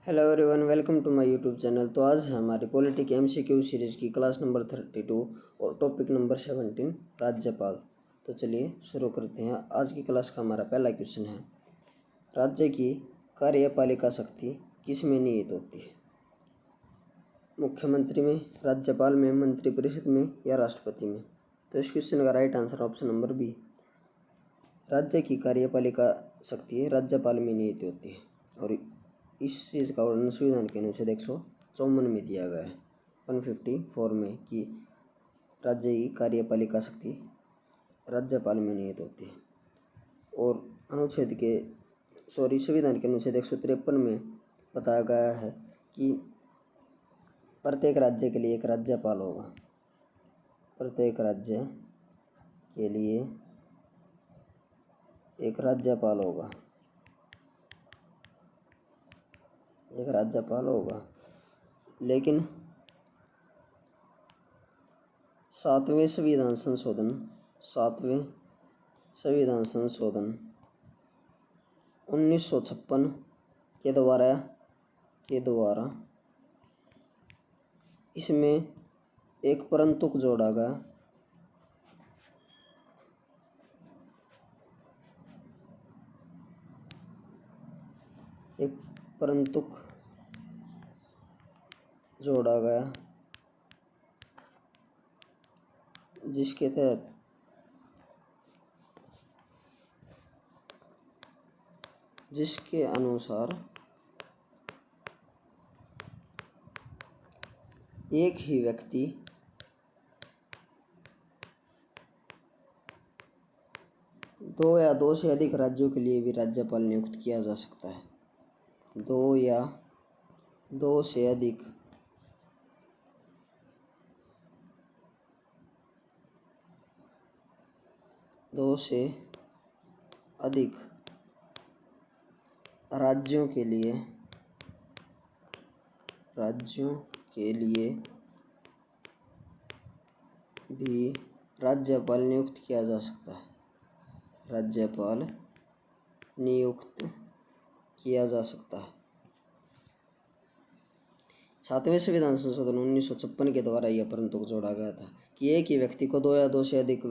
Hello everyone, welcome to my YouTube channel. तो आज है हमारी पॉलिटिक एमसीक्यू सीरीज की क्लास नंबर 32 और टॉपिक नंबर 17 राज्यपाल। तो चलिए शुरू करते हैं। आज की क्लास का हमारा पहला क्वेश्चन है, राज्य की कार्यपालिका शक्ति किस में निहित होती है? मुख्यमंत्री में, राज्यपाल में, मंत्रिपरिषद में या राष्ट्रपति में? तो इस क्वेश्चन का right answer option number B, राज्य की कार्यपालिका शक्ति राज्यपाल में निहित होती है। और इस चीज़ का वर्णन संविधान के अनुच्छेद 154 में दिया गया है, 154 में, कि राज्य की कार्यपालिका शक्ति राज्यपाल में निहित होती है। और संविधान के अनुच्छेद 153 में बताया गया है कि प्रत्येक राज्य के लिए एक राज्यपाल होगा। प्रत्येक राज्य के लिए एक राज्यपाल होगा, लेकिन 7वें संविधान संशोधन 1956 के द्वारा इसमें एक परंतुक जोड़ा गया। जिसके अनुसार एक ही व्यक्ति दो या दो से अधिक राज्यों के लिए भी राज्यपाल नियुक्त किया जा सकता है। दो या दो से अधिक राज्यों के लिए भी राज्यपाल नियुक्त किया जा सकता है। 7वें संविधान संशोधन 1956 के द्वारा यह परंतुक जोड़ा गया था कि एक ही व्यक्ति को दो या दो से अधिक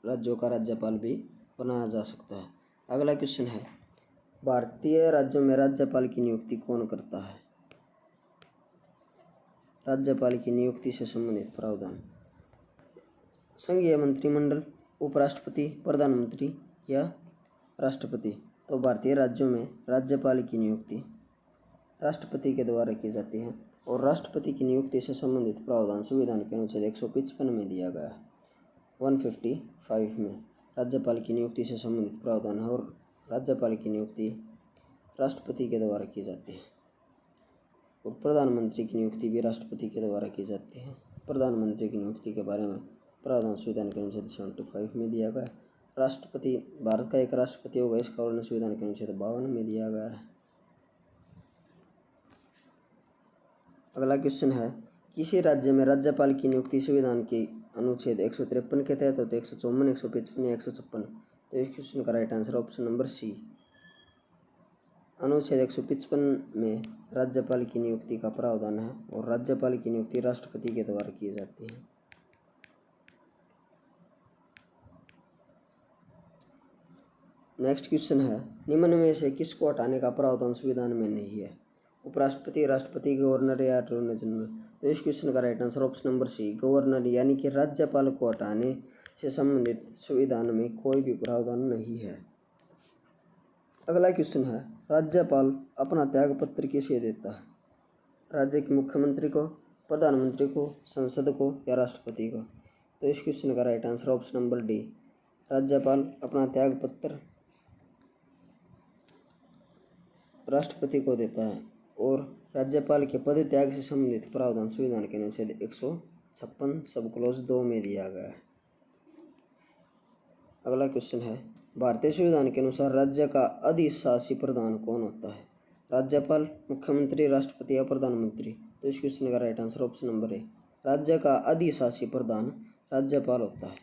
राज्यों का राज्यपाल भी बनाया जा सकता है। अगला क्वेश्चन है, भारतीय राज्यों में राज्यपाल की नियुक्ति कौन करता है? राज्यपाल की नियुक्ति से संबंधित प्रावधान, संघीय मंत्रिमंडल, उपराष्ट्रपति, प्रधानमंत्री या राष्ट्रपति? तो भारतीय राज्यों में राज्यपाल की नियुक्ति राष्ट्रपति के द्वारा की जाती है। और राष्ट्रपति की नियुक्ति से संबंधित प्रावधान संविधान के अनुच्छेद 155 में दिया गया है, 155 में राज्यपाल की नियुक्ति से संबंधित प्रावधान है। और राज्यपाल की नियुक्ति राष्ट्रपति के द्वारा की जाती है। और प्रधानमंत्री की नियुक्ति भी राष्ट्रपति के द्वारा की जाती है। प्रधानमंत्री की नियुक्ति के बारे में प्रावधान संविधान के अनुच्छेद 75 में दिया गया है। राष्ट्रपति, भारत का एक राष्ट्रपति होगा, इसका वर्णन संविधान के अनुच्छेद 52 में दिया गया है। अगला क्वेश्चन है, किसी राज्य में राज्यपाल की नियुक्ति संविधान के अनुच्छेद 153 के तहत होते 154, 155 या 156? तो इस क्वेश्चन का right answer option number C, अनुच्छेद 155 में राज्यपाल की नियुक्ति का प्रावधान है। और राज्यपाल की नियुक्ति राष्ट्रपति के द्वारा की जाती है। नेक्स्ट क्वेश्चन है, निम्न में से किसको हटाने का प्रावधान संविधान में नहीं है? उपराष्ट्रपति, राष्ट्रपति, गवर्नर या अटॉर्नी जनरल? तो इस क्वेश्चन का right answer option number C, governor, यानी कि राज्यपाल को हटाने से संबंधित संविधान में कोई भी प्रावधान नहीं है। अगला क्वेश्चन है, राज्यपाल अपना त्याग पत्र किसे देता है? राज्य के मुख्यमंत्री को, प्रधानमंत्री को, संसद को या राष्ट्रपति को? तो इस क्वेश्चन का right answer option number D, राज्यपाल अपना त्याग पत्र राष्ट्रपति को देता है। और राज्यपाल के पद त्याग से संबंधित प्रावधान संविधान के अनुच्छेद 156 सब क्लॉज 2 में दिया गया है। अगला क्वेश्चन है, भारतीय संविधान के अनुसार राज्य का अधिशासी प्रधान कौन होता है? राज्यपाल, मुख्यमंत्री, राष्ट्रपति या प्रधानमंत्री? तो इस क्वेश्चन का right answer option number A, राज्य का अधिशासी प्रधान राज्यपाल होता है।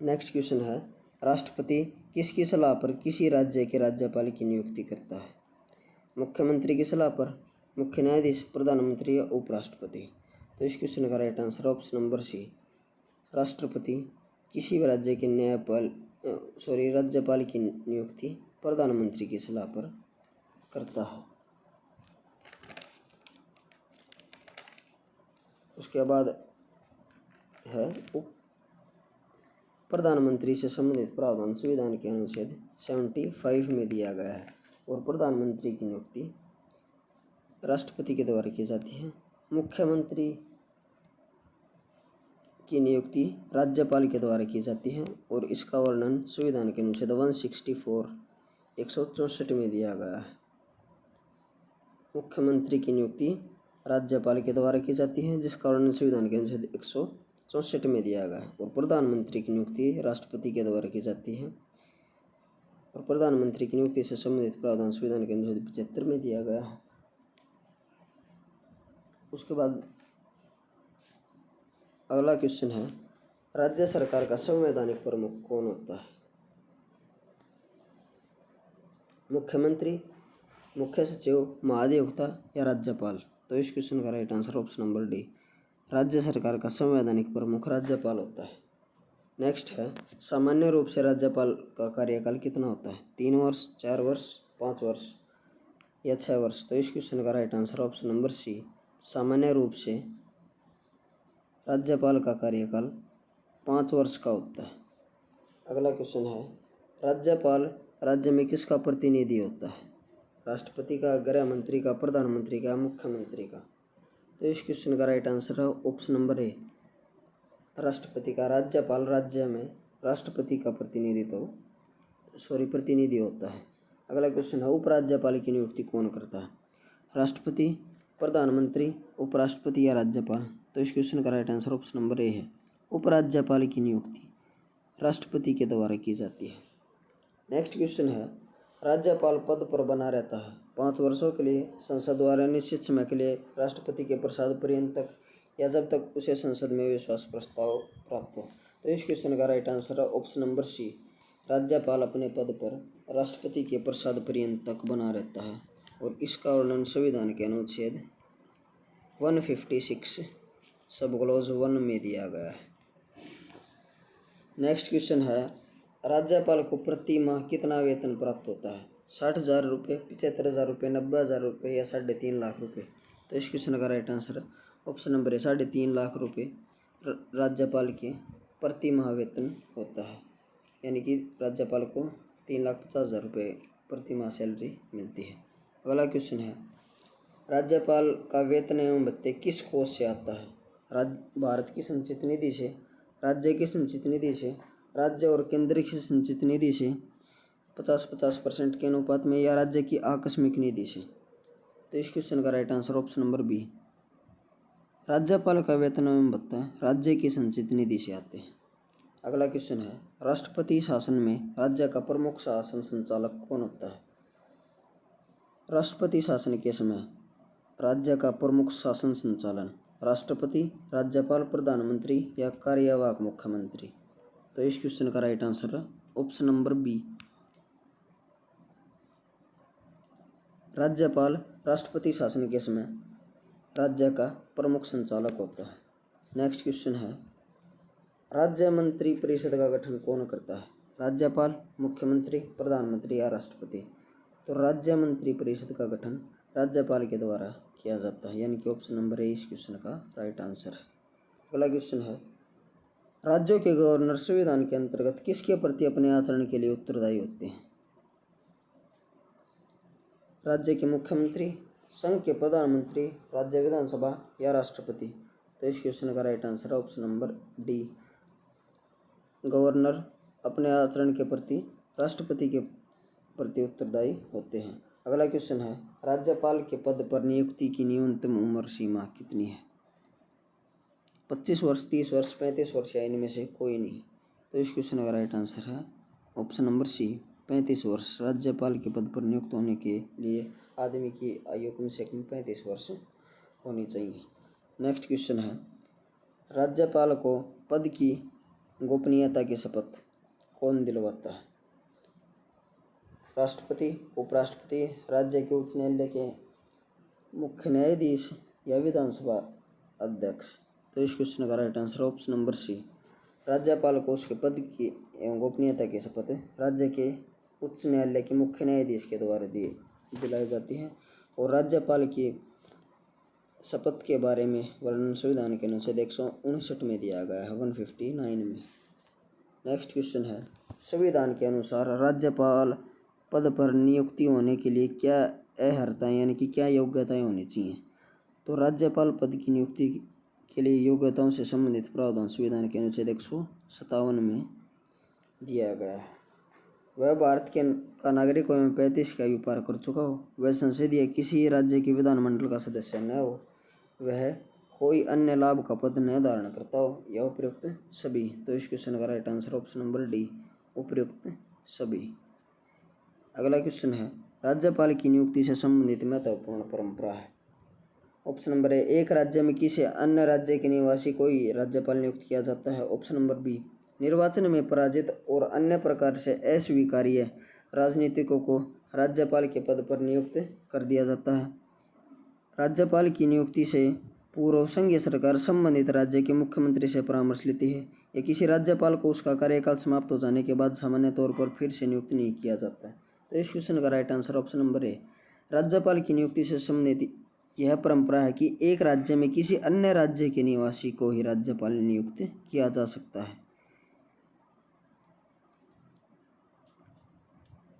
नेक्स्ट क्वेश्चन है, राष्ट्रपति किसकी सलाह पर किसी राज्य के राज्यपाल की नियुक्ति करता है? मुख्यमंत्री की सलाह पर मुख्य न्यायाधीश, प्रधानमंत्री या उपराष्ट्रपति। तो इस क्वेश्चन का right answer option number C, राष्ट्रपति किसी भी राज्य के राज्यपाल की नियुक्ति प्रधानमंत्री की सलाह पर करता है। उसके बाद है प्रधानमंत्री से संबंधित प्रावधान संविधान के अनुच्छेद 75 में दिया गया है और प्रधानमंत्री की नियुक्ति राष्ट्रपति के द्वारा की जाती है। मुख्यमंत्री की नियुक्ति राज्यपाल के द्वारा की जाती है और इसका वर्णन संविधान के अनुच्छेद 164 में दिया गया है। मुख्यमंत्री की नियुक्ति राज्यपाल के द्वारा की जाती है जिसका वर्णन संविधान के अनुच्छेद 164 में दिया गया है और प्रधानमंत्री की नियुक्ति राष्ट्रपति के द्वारा की जाती है और प्रधानमंत्री की नियुक्ति से संबंधित प्रावधान संविधान के अनुच्छेद 75 में दिया गया है। उसके बाद अगला क्वेश्चन है, राज्य सरकार का संवैधानिक प्रमुख कौन होता है? मुख्यमंत्री, मुख्य सचिव, महाधिवक्ता या राज्यपाल? तो इस क्वेश्चन का right answer option number D, राज्य सरकार का संवैधानिक प्रमुख राज्यपाल होता है। नेक्स्ट है, सामान्य रूप से राज्यपाल का कार्यकाल कितना होता है? 3 वर्ष, 4 वर्ष, 5 वर्ष या 6 वर्ष? तो इस क्वेश्चन का right answer option number C, सामान्य रूप से राज्यपाल का कार्यकाल 5 वर्ष का होता है। अगला क्वेश्चन है, राज्यपाल राज्य में किसका प्रतिनिधि होता है? राष्ट्रपति का, गृह मंत्री का, प्रधानमंत्री का, मुख्यमंत्री का? तो इस क्वेश्चन का राइट आंसर है ऑप्शन नंबर ए, राष्ट्रपति का। राज्यपाल राज्य में राष्ट्रपति का प्रतिनिधि होता है। अगला क्वेश्चन है, उपराज्यपाल की नियुक्ति कौन करता है? राष्ट्रपति, प्रधानमंत्री, उपराष्ट्रपति या राज्यपाल? तो इस क्वेश्चन का right answer option number A है, उपराज्यपाल की नियुक्ति राष्ट्रपति के द्वारा की जाती है। नेक्स्ट क्वेश्चन है, राज्यपाल पद पर बना रहता है 5 वर्षों के लिए संसद द्वारा निश्चित समय के लिए राष्ट्रपति के प्रसाद पर्यंत तक या जब तक उसे संसद में विश्वास प्रस्ताव प्राप्त हो। तो इस क्वेश्चन का राइट आंसर है ऑप्शन नंबर सी, राज्यपाल अपने पद पर राष्ट्रपति के प्रसाद पर्यंत तक बना रहता है और इसका वर्णन संविधान के अनुच्छेद 156 सब क्लॉज 1 में दिया गया है। नेक्स्ट क्वेश्चन है, राज्यपाल को प्रति माह कितना वेतन प्राप्त होता है? 60,000 रुपये, 75,000 रुपये, 90,000 रुपये या 3.5 लाख रुपये? तो इस क्वेश्चन का राइट आंसर ऑप्शन नंबर है 3.5 लाख रुपये राज्यपाल के प्रति माह वेतन होता है, यानी कि राज्यपाल को 3,50,000 रुपये प्रति माह सैलरी मिलती है। अगला क्वेश्चन है, राज्यपाल का वेतन एवं भत्ते किस कोष से आता है? भारत की संचित निधि से, राज्य की संचित निधि से, राज्य और केंद्र की संचित निधि से 50-50% के अनुपात में या राज्य की आकस्मिक निधि से? तो इस क्वेश्चन का right answer option number B, राज्यपाल का वेतन एवं भत्ता राज्य की संचित निधि से आते हैं। अगला क्वेश्चन है, राष्ट्रपति शासन में राज्य का प्रमुख शासन संचालक कौन होता है? राष्ट्रपति शासन के समय राज्य का प्रमुख शासन संचालन राष्ट्रपति, राज्यपाल, प्रधानमंत्री या कार्यवाहक मुख्यमंत्री? तो इस क्वेश्चन का राइट आंसर है ऑप्शन नंबर बी, राज्यपाल राष्ट्रपति शासन के समय राज्य का प्रमुख संचालक होता है। नेक्स्ट क्वेश्चन है, राज्य मंत्री परिषद का गठन कौन करता है? राज्यपाल, मुख्यमंत्री, प्रधानमंत्री या राष्ट्रपति? तो राज्य मंत्री परिषद का गठन राज्यपाल के द्वारा किया जाता है, यानी कि ऑप्शन नंबर ए इस क्वेश्चन का राइट आंसर है। अगला क्वेश्चन है, राज्यों के गवर्नर संविधान के अंतर्गत किसके प्रति अपने आचरण के लिए उत्तरदायी होते हैं? राज्य के मुख्यमंत्री, संघ के प्रधानमंत्री, राज्य विधानसभा या राष्ट्रपति? तो इस क्वेश्चन का राइट आंसर है ऑप्शन नंबर डी, गवर्नर अपने आचरण के प्रति राष्ट्रपति के प्रति उत्तरदायी होते हैं। अगला क्वेश्चन है, राज्यपाल के पद पर नियुक्ति की न्यूनतम उम्र सीमा कितनी है? 25 वर्ष, 30 वर्ष, 35 वर्ष या इनमें से कोई नहीं? तो इस क्वेश्चन का राइट आंसर है ऑप्शन नंबर सी, 35 वर्ष। राज्यपाल के पद पर नियुक्त होने के लिए आदमी की आयु कम से कम 35 वर्ष होनी चाहिए। नेक्स्ट क्वेश्चन है, राज्यपाल को पद की गोपनीयता की शपथ कौन दिलवाता है? राष्ट्रपति, उपराष्ट्रपति, राज्य के उच्च न्यायालय के मुख्य न्यायाधीश या विधानसभा अध्यक्ष। तो इस क्वेश्चन का right answer option number C. राज्यपाल को उसके पद की एवं गोपनीयता की शपथ राज्य के उच्च न्यायालय के मुख्य न्यायाधीश के द्वारा दिलाई जाती है और राज्यपाल की शपथ के बारे में वर्णन संविधान के अनुच्छेद 159 में दिया गया है, 159 में। नेक्स्ट क्वेश्चन है, संविधान के अनुसार राज्यपाल पद पर नियुक्ति होने के लिए क्या अर्हताएं यानी कि क्या योग्यताएं होनी चाहिए। तो राज्यपाल पद की नियुक्ति के लिए योग्यताओं से संबंधित प्रावधान संविधान के अनुच्छेद 157 में दिया गया है। वह भारत का नागरिक हो एवं 35 की आयु पार कर चुका हो, वह संसदीय किसी राज्य के विधानमंडल का सदस्य न हो, वह कोई अन्य लाभ का पद न धारण करता हो या उपयुक्त सभी। तो इस क्वेश्चन का right answer option number D, उपयुक्त सभी। अगला क्वेश्चन है, राज्यपाल की नियुक्ति से संबंधित महत्वपूर्ण परंपरा है। ऑप्शन नंबर ए, एक राज्य में किसी अन्य राज्य के निवासी कोई राज्यपाल नियुक्त किया जाता है। ऑप्शन नंबर बी, निर्वाचन में पराजित और अन्य प्रकार से अस्वीकार्य राजनीतिकों को राज्यपाल के पद पर नियुक्त कर दिया जाता है। राज्यपाल की नियुक्ति से पूर्व संघीय सरकार संबंधित राज्य के मुख्यमंत्री से परामर्श लेती है या किसी राज्यपाल को उसका कार्यकाल समाप्त हो जाने के बाद सामान्य तौर पर फिर से नियुक्त नहीं किया जाता है। तो इस क्वेश्चन का right answer option number A, राज्यपाल की नियुक्ति से संबंधित यह परंपरा है कि एक राज्य में किसी अन्य राज्य के निवासी को ही राज्यपाल नियुक्त किया जा सकता है।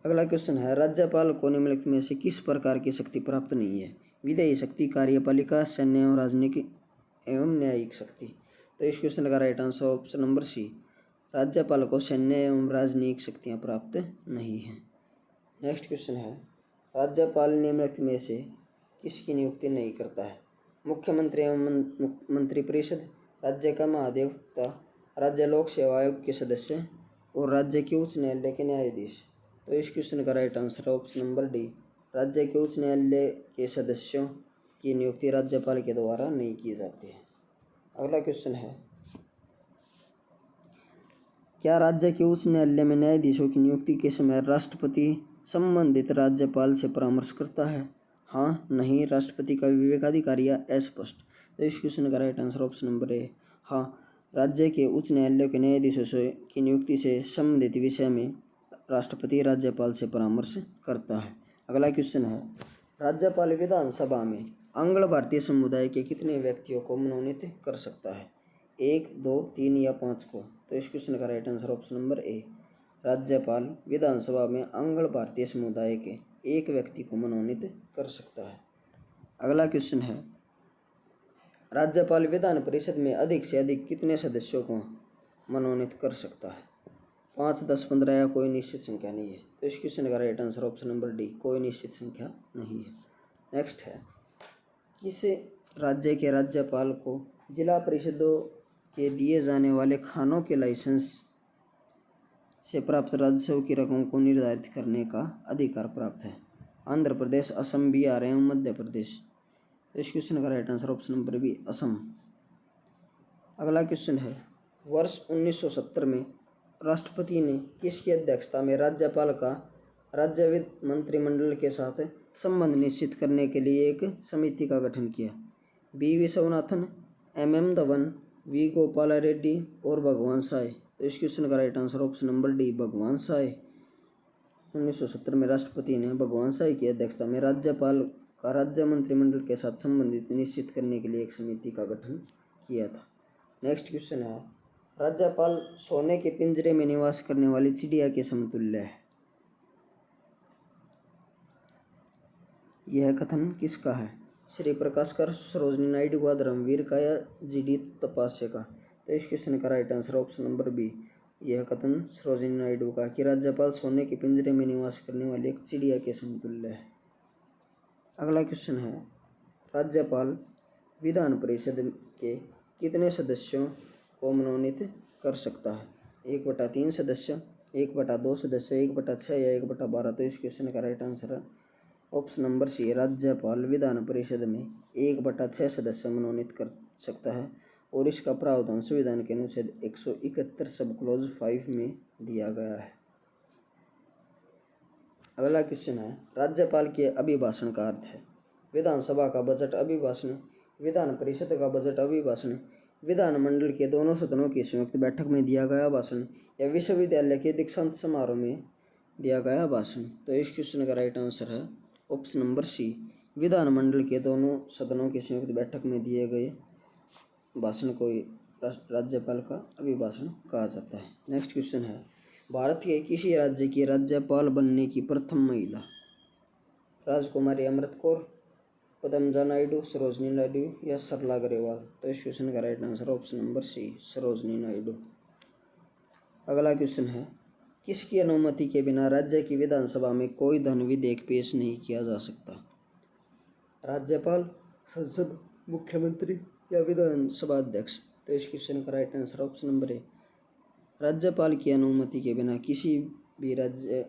अगला क्वेश्चन है, राज्यपाल को निम्नलिखित में से किस प्रकार की शक्ति प्राप्त नहीं है। विधायी शक्ति, कार्यपालिका, सैन्य एवं राजनीतिक एवं न्यायिक शक्ति। तो इस क्वेश्चन का right answer option number C, राज्यपाल को सैन्य एवं राजनीतिक शक्तियाँ प्राप्त नहीं हैं। नेक्स्ट क्वेश्चन है, राज्यपाल निम्नलिखित में से किसकी नियुक्ति नहीं करता है। मुख्यमंत्री एवं मंत्रिपरिषद, राज्य का महाधिवक्ता, राज्य लोक सेवा आयोग के सदस्य और राज्य के उच्च न्यायालय के न्यायाधीश। तो इस क्वेश्चन का right answer option number D, राज्य के उच्च न्यायालय के सदस्यों की नियुक्ति राज्यपाल के द्वारा नहीं की जाती है। अगला क्वेश्चन है, क्या राज्य के उच्च न्यायालय में न्यायाधीशों की नियुक्ति के समय राष्ट्रपति संबंधित राज्यपाल से परामर्श करता है। हाँ, नहीं, राष्ट्रपति का विवेकाधिकार या अस्पष्ट। तो इस क्वेश्चन का right answer option number A, हाँ, राज्य के उच्च न्यायालय के न्यायाधीशों की नियुक्ति से संबंधित विषय में राष्ट्रपति राज्यपाल से परामर्श करता है। अगला क्वेश्चन है, राज्यपाल विधानसभा में आंग्ल भारतीय समुदाय के कितने व्यक्तियों को मनोनीत कर सकता है। 1, 2, 3 या 5 को। तो इस क्वेश्चन का right answer option number A, राज्यपाल विधानसभा में आंग्ल भारतीय समुदाय के एक व्यक्ति को मनोनीत कर सकता है। अगला क्वेश्चन है, राज्यपाल विधान परिषद में अधिक से अधिक कितने सदस्यों को मनोनीत कर सकता है। 5, 10, 15 या कोई निश्चित संख्या नहीं है। तो इस क्वेश्चन का right answer option number D, कोई निश्चित संख्या नहीं है। नेक्स्ट है, किस राज्य के राज्यपाल को जिला परिषदों के दिए जाने वाले खानों के लाइसेंस से प्राप्त राजस्व की रकम को निर्धारित करने का अधिकार प्राप्त है। आंध्र प्रदेश, असम, बिहार एवं मध्य प्रदेश। तो इस क्वेश्चन का right answer option number B, Assam. अगला क्वेश्चन है, वर्ष 1970 में राष्ट्रपति ने किसकी अध्यक्षता में राज्यपाल का राज्य मंत्रिमंडल के साथ संबंध निश्चित करने के लिए एक समिति का गठन किया। B Vishwanathan, MM Dhawan, V Gopal Reddy और भगवान साय। तो इस क्वेश्चन का right answer option number D, Bhagwan Sai. 1970 में राष्ट्रपति ने भगवान साय की अध्यक्षता में राज्यपाल का राज्य मंत्रिमंडल के साथ संबंधित निश्चित करने के लिए एक समिति का गठन किया था। नेक्स्ट क्वेश्चन है, राज्यपाल सोने के पिंजरे में निवास करने वाली चिड़िया के समतुल्य है। यह कथन किसका है। श्री प्रकाश का, सरोजिनी नायडू का, धर्मवीर का या GD तपास्य का। तो इस क्वेश्चन का right answer option number B, यह कथन सरोजिनी नायडू का कि राज्यपाल सोने के पिंजरे में निवास करने वाली एक चिड़िया के समतुल्य है। अगला क्वेश्चन है, राज्यपाल विधान परिषद के कितने सदस्यों को मनोनीत कर सकता है। 1/3 सदस्य, 1/2 सदस्य, 1/6 या 1/12। तो इस क्वेश्चन का right answer option number C, राज्यपाल विधान परिषद में 1/6 सदस्य मनोनीत कर सकता है और इसका प्रावधान संविधान के अनुच्छेद 171 सब क्लॉज 5 में दिया गया है। अगला क्वेश्चन है, राज्यपाल के अभिभाषण का अर्थ है। विधानसभा का बजट अभिभाषण, विधान परिषद का बजट अभिभाषण, विधानमंडल के दोनों सदनों की संयुक्त बैठक में दिया गया भाषण, या विश्वविद्यालय के दीक्षांत समारोह में दिया गया भाषण। तो इस क्वेश्चन का राइट आंसर है ऑप्शन नंबर सी, विधानमंडल के दोनों सदनों की संयुक्त बैठक में दिए गए भाषण को राज्यपाल का अभिभाषण कहा जाता है। नेक्स्ट क्वेश्चन है, भारत के किसी राज्य की राज्यपाल बनने की प्रथम महिला? राजकुमारी अमृत कौर, पद्मजा नायडू, सरोजनी नायडू या सरला ग्रेवाल? तो इस क्वेश्चन का right answer option number C, Sarojini Naidu. अगला क्वेश्चन है, किसकी अनुमति के बिना राज्य की विधानसभा में कोई धन विधेयक पेश नहीं किया जा सकता? राज्यपाल, संसद, मुख्यमंत्री या विधानसभा अध्यक्ष? तो इस क्वेश्चन का right answer option number A, राज्यपाल की अनुमति के बिना किसी भी राज्य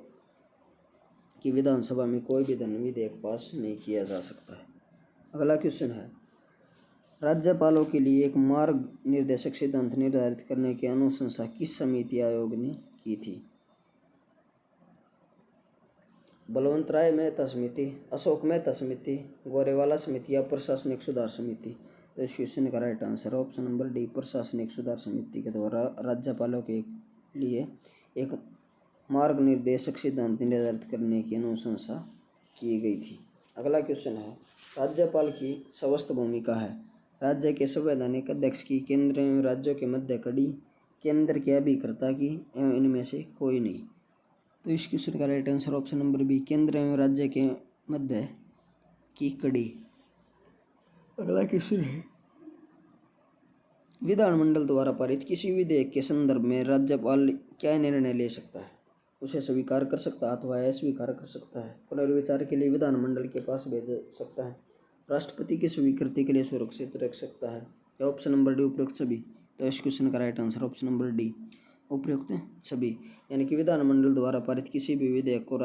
की विधानसभा में कोई भी धन विधेयक पास नहीं किया जा सकता है। अगला क्वेश्चन है, राज्यपालों के लिए एक मार्ग निर्देशक सिद्धांत निर्धारित करने की अनुशंसा किस समिति आयोग ने की थी? बलवंत राय मेहता समिति, अशोक मेहता समिति, गोरेवाला समिति या प्रशासनिक सुधार समिति? तो इस क्वेश्चन का right answer option number D, प्रशासनिक सुधार समिति के द्वारा राज्यपालों के लिए एक मार्ग निर्देशक सिद्धांत निर्धारित करने की अनुशंसा की गई थी। अगला क्वेश्चन है, राज्यपाल की सर्वोच्च भूमिका है राज्य के संवैधानिक अध्यक्ष की, केंद्र एवं राज्यों के मध्य कड़ी, केंद्र के अभिकर्ता की, एवं इनमें से कोई नहीं? तो इस क्वेश्चन का right answer option number B, केंद्र एवं राज्य के मध्य की कड़ी। अगला क्वेश्चन है, विधानमंडल द्वारा पारित किसी विधेयक के संदर्भ में राज्यपाल क्या निर्णय ले सकता है? उसे स्वीकार कर सकता है अथवा अस्वीकार कर सकता है, पुनर्विचार के लिए विधानमंडल के पास भेज सकता है, राष्ट्रपति की स्वीकृति के लिए सुरक्षित रख सकता है, या ऑप्शन नंबर डी, उपयुक्त सभी? तो इस क्वेश्चन का right answer option number D, उपयुक्त सभी। यानी कि विधानमंडल द्वारा पारित किसी भी विधेयक को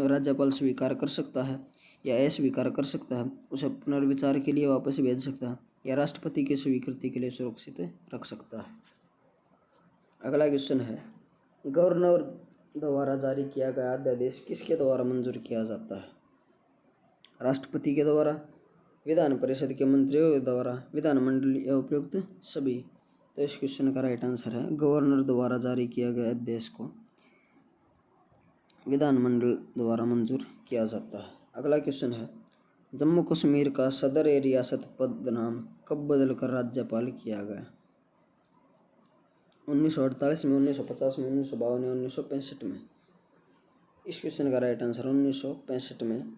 राज्यपाल स्वीकार कर सकता है या अस्वीकार कर सकता है, उसे पुनर्विचार के लिए वापस भेज सकता है, या राष्ट्रपति की स्वीकृति के लिए सुरक्षित रख सकता है। अगला क्वेश्चन है, गवर्नर द्वारा जारी किया गया अध्यादेश किसके द्वारा मंजूर किया जाता है? राष्ट्रपति के द्वारा, विधान परिषद के मंत्रियों के द्वारा, विधानमंडल या उपयुक्त सभी? तो इस क्वेश्चन का राइट आंसर है, गवर्नर द्वारा जारी किया गया अध्यादेश को विधानमंडल द्वारा मंजूर किया जाता है। अगला क्वेश्चन है, जम्मू कश्मीर का सदर ए रियासत पद नाम कब बदलकर राज्यपाल किया गया? 1948 में, 1950 में, 1952 में, 1965 में? इस क्वेश्चन का राइट आंसर 1965 में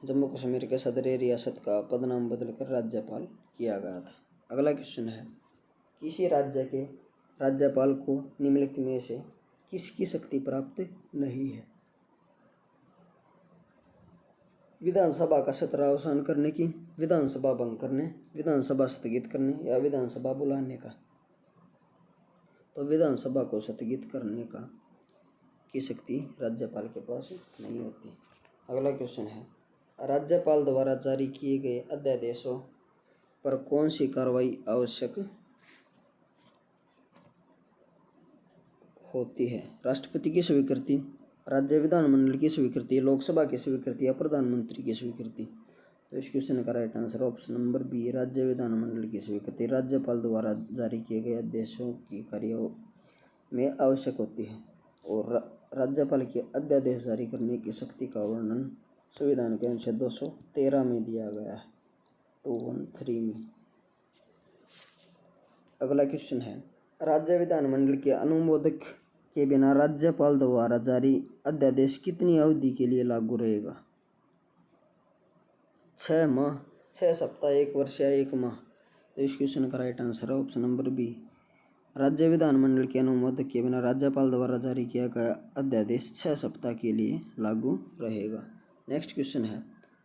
जम्मू कश्मीर के सदर ए रियासत का पदनाम बदलकर राज्यपाल किया गया था। अगला क्वेश्चन है, किसी राज्य के राज्यपाल को निम्नलिखित में से किसकी शक्ति प्राप्त नहीं है? विधानसभा का सत्र अवसान करने की, विधानसभा भंग करने, विधानसभा स्थगित करने या विधानसभा बुलाने का? तो विधानसभा को स्थगित करने का की शक्ति राज्यपाल के पास नहीं होती। अगला क्वेश्चन है, राज्यपाल द्वारा जारी किए गए अध्यादेशों पर कौन सी कार्रवाई आवश्यक होती है? राष्ट्रपति की स्वीकृति, राज्य विधानमंडल की स्वीकृति, लोकसभा की स्वीकृति या प्रधानमंत्री की स्वीकृति? तो इस क्वेश्चन का right answer option number B, राज्य विधानमंडल की स्वीकृति राज्यपाल द्वारा जारी किए गए आदेशों की कार्यों में आवश्यक होती है, और राज्यपाल के अध्यादेश जारी करने की शक्ति का वर्णन संविधान के अनुच्छेद 213 में दिया गया है, 213 में। अगला क्वेश्चन है, राज्य विधानमंडल के अनुमोदक के बिना राज्यपाल द्वारा जारी अध्यादेश कितनी अवधि के लिए लागू रहेगा? 6 माह, 6 सप्ताह, 1 वर्ष या 1 माह? तो इस क्वेश्चन का राइट आंसर है ऑप्शन नंबर बी, राज्य विधानमंडल के अनुमोदक के बिना राज्यपाल द्वारा जारी किया गया अध्यादेश 6 सप्ताह के लिए लागू रहेगा। नेक्स्ट क्वेश्चन है,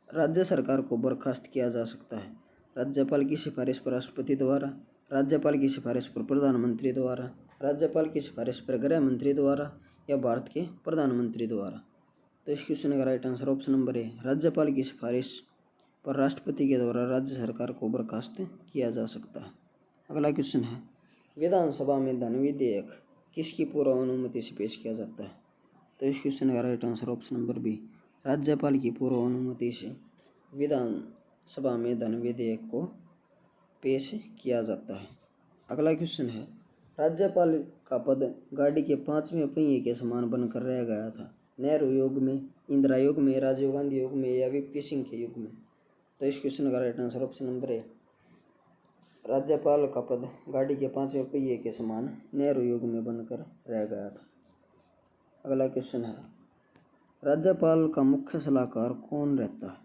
राज्य सरकार को बर्खास्त किया जा सकता है राज्यपाल की सिफारिश पर राष्ट्रपति द्वारा, राज्यपाल की सिफारिश पर प्रधानमंत्री द्वारा, राज्यपाल की सिफारिश पर गृह मंत्री द्वारा, या भारत के प्रधानमंत्री द्वारा? तो इस क्वेश्चन का right answer option number A, राज्यपाल की सिफारिश पर राष्ट्रपति के द्वारा राज्य सरकार को बर्खास्त किया जा सकता है। अगला क्वेश्चन है, विधानसभा में धन विधेयक किसकी पूर्व अनुमति से पेश किया जाता है? तो इस क्वेश्चन का right answer option number B, राज्यपाल की पूर्व अनुमति से विधानसभा में धन विधेयक को पेश किया जाता है। अगला क्वेश्चन है, राज्यपाल का पद गाड़ी के 5वें पहिए के समान बनकर रह गया था। नेहरू युग में, इंदिरा युग में, राजीव गांधी युग में या वीपी सिंह के युग में? तो इस क्वेश्चन का right answer option number A, राज्यपाल का पद गाड़ी के 5वें पहिए के समान नेहरू युग में बनकर रह गया था। अगला क्वेश्चन है, राज्यपाल का मुख्य सलाहकार कौन रहता है?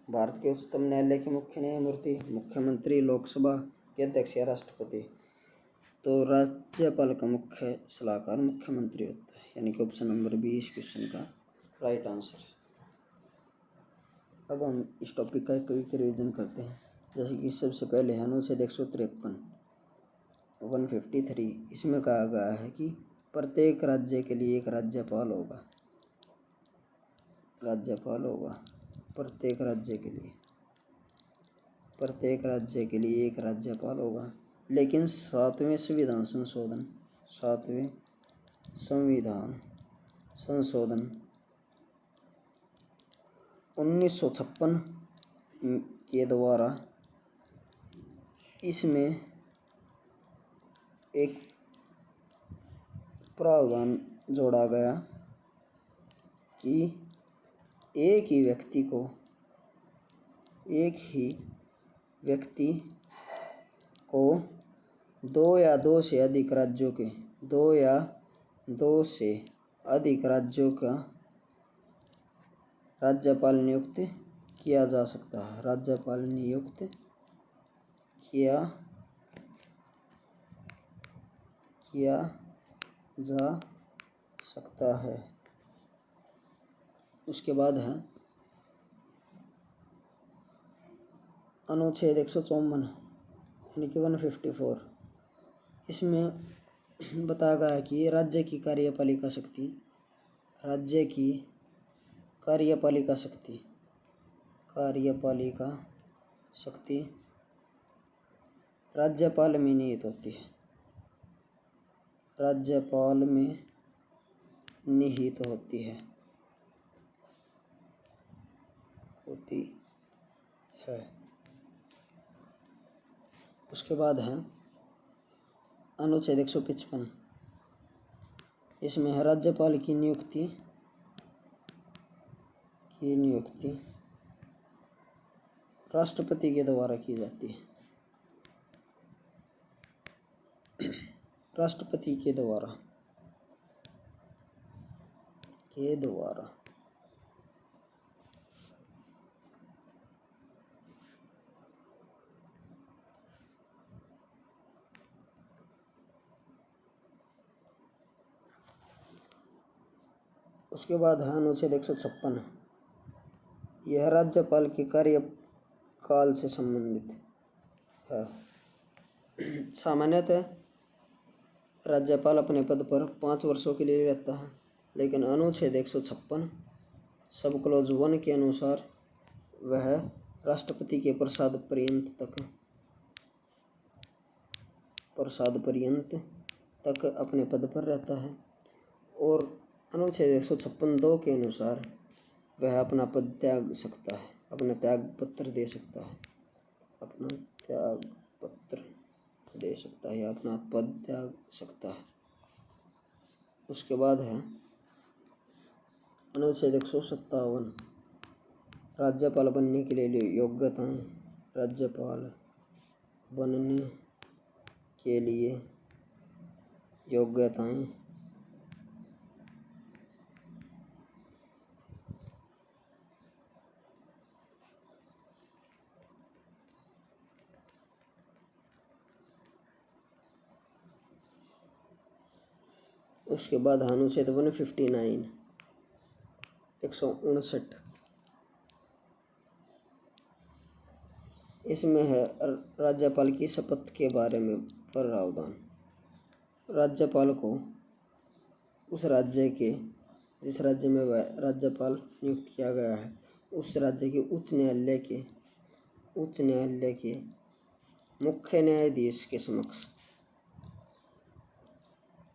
भारत के उच्चतम न्यायालय के मुख्य न्यायमूर्ति, मुख्यमंत्री, लोकसभा के अध्यक्ष या राष्ट्रपति? तो राज्यपाल का मुख्य सलाहकार मुख्यमंत्री होता है, यानी कि ऑप्शन नंबर बी इस क्वेश्चन का राइट आंसर है। अब हम इस टॉपिक का एक क्विक रिवीजन करते हैं। जैसे कि सबसे पहले है अनुच्छेद 153 153, इसमें कहा गया है कि प्रत्येक राज्य के लिए एक राज्यपाल होगा। राज्यपाल होगा प्रत्येक राज्य के लिए, प्रत्येक राज्य के लिए एक राज्यपाल होगा। लेकिन 7वें संविधान संशोधन 1956 के द्वारा इसमें एक प्रावधान जोड़ा गया कि एक ही व्यक्ति को 2 या 2 से अधिक राज्यों का राज्यपाल नियुक्त किया जा सकता है। राज्यपाल नियुक्त किया जा सकता है। उसके बाद है अनुच्छेद 154 यानी कि 154, इसमें बताया गया है कि राज्य की कार्यपालिका शक्ति राज्यपाल में निहित होती है। राज्यपाल में निहित होती है। उसके बाद है अनुच्छेद 155, इसमें है राज्यपाल की नियुक्ति राष्ट्रपति के द्वारा की जाती है। राष्ट्रपति के द्वारा उसके बाद है अनुच्छेद 156, यह राज्यपाल के कार्यकाल से संबंधित है। सामान्यतः राज्यपाल अपने पद पर 5 वर्षों के लिए रहता है, लेकिन अनुच्छेद 156 सब क्लॉज 1 के अनुसार वह राष्ट्रपति के प्रसाद पर्यंत तक अपने पद पर रहता है। और अनुच्छेद 156(2) के अनुसार वह अपना पद त्याग सकता है, अपना त्याग पत्र दे सकता है, या अपना पद त्याग सकता है। उसके बाद है अनुच्छेद 157, राज्यपाल बनने के लिए योग्यताएं। राज्यपाल बनने के लिए योग्यताएं। उसके बाद अनुच्छेद 159 159, इसमें है राज्यपाल की शपथ के बारे में प्रावधान। राज्यपाल को उस राज्य के, जिस राज्य में वह राज्यपाल नियुक्त किया गया है, उस राज्य के उच्च न्यायालय के मुख्य न्यायाधीश के समक्ष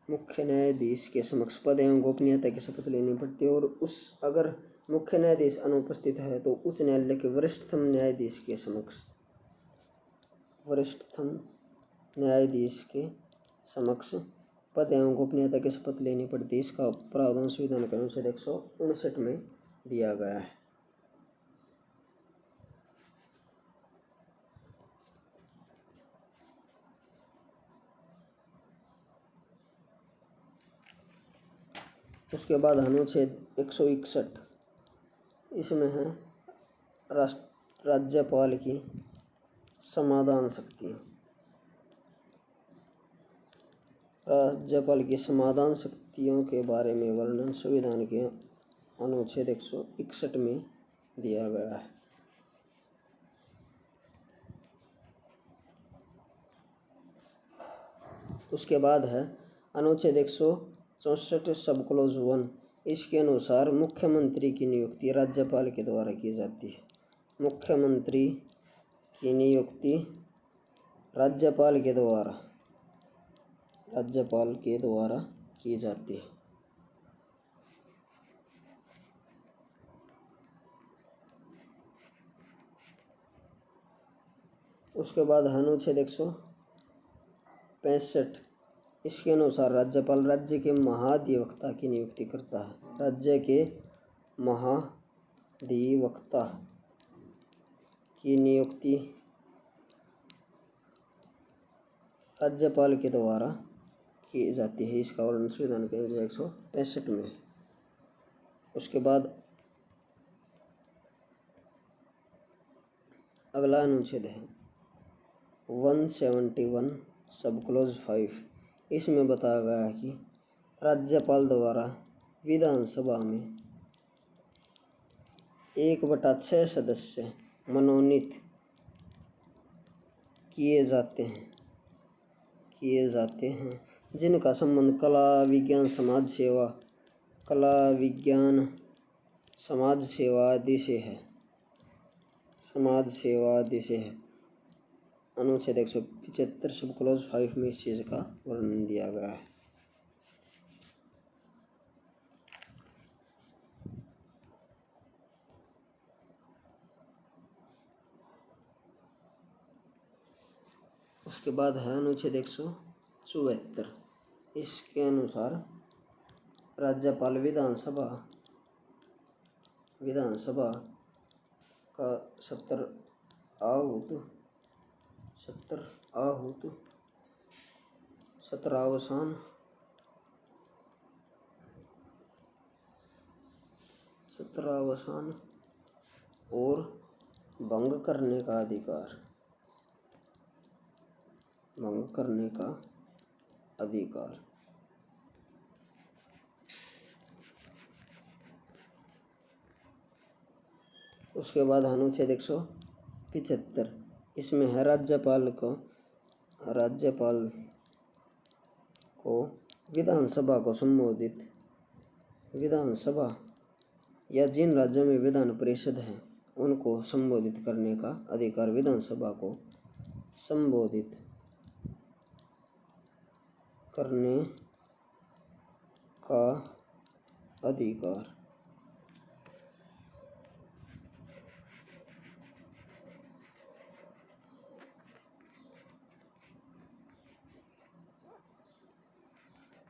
मुख्य न्यायाधीश के समक्ष पद एवं गोपनीयता की शपथ लेनी पड़ती है। और अगर मुख्य न्यायाधीश अनुपस्थित है तो उच्च न्यायालय के वरिष्ठतम न्यायाधीश के समक्ष पद एवं गोपनीयता की शपथ लेनी पड़ती है। इसका प्रावधान संविधान के अनुच्छेद 159 में दिया गया है। उसके बाद अनुच्छेद 161, इसमें है राज्यपाल की समाधान शक्ति। राज्यपाल की समाधान शक्तियों के बारे में वर्णन संविधान के अनुच्छेद 161 में दिया गया है। उसके बाद है अनुच्छेद 164 सब क्लोज 1। इसके अनुसार मुख्यमंत्री की नियुक्ति राज्यपाल के द्वारा की जाती है। मुख्यमंत्री की नियुक्ति राज्यपाल के द्वारा की जाती है। उसके बाद अनुच्छेद 165, इसके अनुसार राज्यपाल राज्य के महाधिवक्ता की नियुक्ति करता है। राज्य के महाधिवक्ता की नियुक्ति राज्यपाल के द्वारा की जाती है। इसका वर्णन संविधान के 165 में। उसके बाद अगला अनुच्छेद है 171 सब क्लोज 5। इसमें बताया गया है कि राज्यपाल द्वारा विधानसभा में 1/6 सदस्य मनोनीत किए जाते हैं जिनका संबंध कला विज्ञान समाज सेवा आदि से है। अनुच्छेद 175 सब क्लोज 5 में इस चीज़ का वर्णन दिया गया है। उसके बाद है अनुच्छेद 174। इसके अनुसार राज्यपाल विधानसभा का 70 अवसान और भंग करने का अधिकार। उसके बाद अनुच्छेद 175, इसमें है राज्यपाल को विधानसभा या जिन राज्यों में विधान परिषद है उनको संबोधित करने का अधिकार। विधानसभा को संबोधित करने का अधिकार।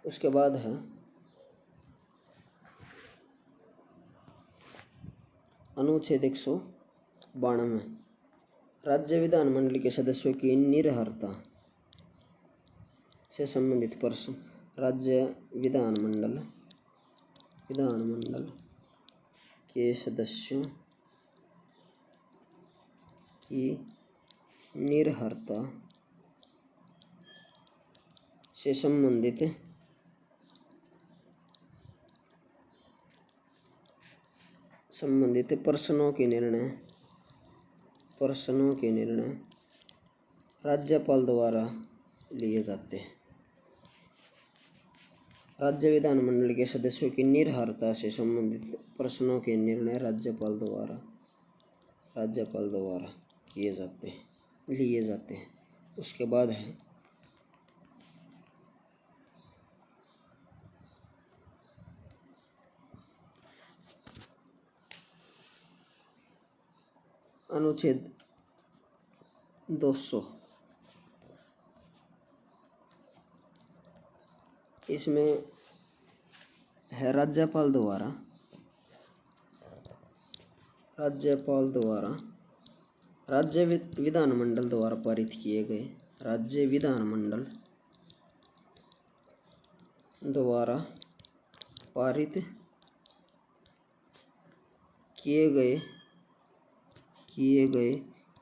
उसके बाद है अनुच्छेद 192, राज्य विधानमंडल के सदस्यों की निर्भरता से संबंधित प्रश्न। राज्य विधानमंडल के सदस्यों की निर्भरता से संबंधित प्रश्नों के निर्णय राज्यपाल द्वारा लिए जाते हैं। राज्य विधानमंडल के सदस्यों की निर्भरता से संबंधित प्रश्नों के निर्णय राज्यपाल द्वारा लिए जाते हैं। उसके बाद है अनुच्छेद 200, इसमें है राज्यपाल द्वारा राज्य विधानमंडल द्वारा पारित किए गए, राज्य विधानमंडल द्वारा पारित किए गए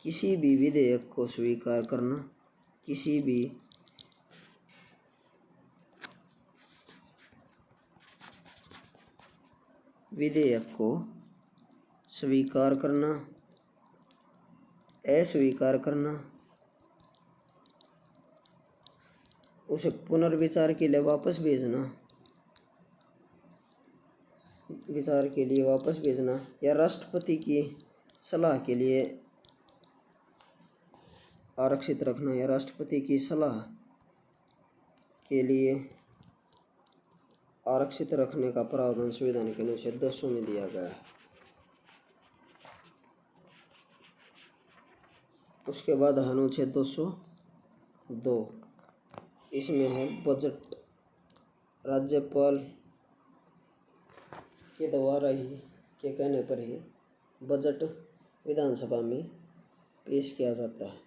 किसी भी विधेयक को स्वीकार करना, किसी भी विधेयक को स्वीकार करना, अस्वीकार करना, उसे पुनर्विचार के लिए वापस भेजना, या राष्ट्रपति की सलाह के लिए आरक्षित रखना, या राष्ट्रपति की सलाह के लिए आरक्षित रखने का प्रावधान संविधान के अनुच्छेद 200 में दिया गया है। उसके बाद अनुच्छेद 202, इसमें है बजट। राज्यपाल के द्वारा ही के कहने पर ही बजट विधानसभा में पेश किया जाता है।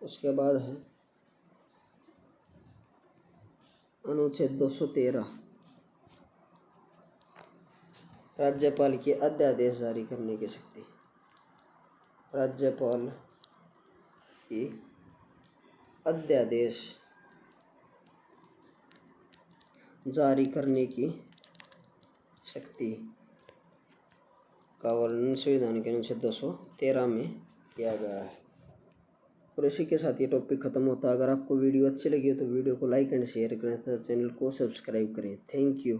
उसके बाद है अनुच्छेद 213, राज्यपाल की अध्यादेश जारी करने की शक्ति। राज्यपाल की अध्यादेश जारी करने की शक्ति का वर्णन संविधान के अनुच्छेद 213 में किया गया है। और इसी के साथ ये टॉपिक खत्म होता है। अगर आपको वीडियो अच्छी लगी हो तो वीडियो को लाइक एंड शेयर करें तथा चैनल को सब्सक्राइब करें। Thank you.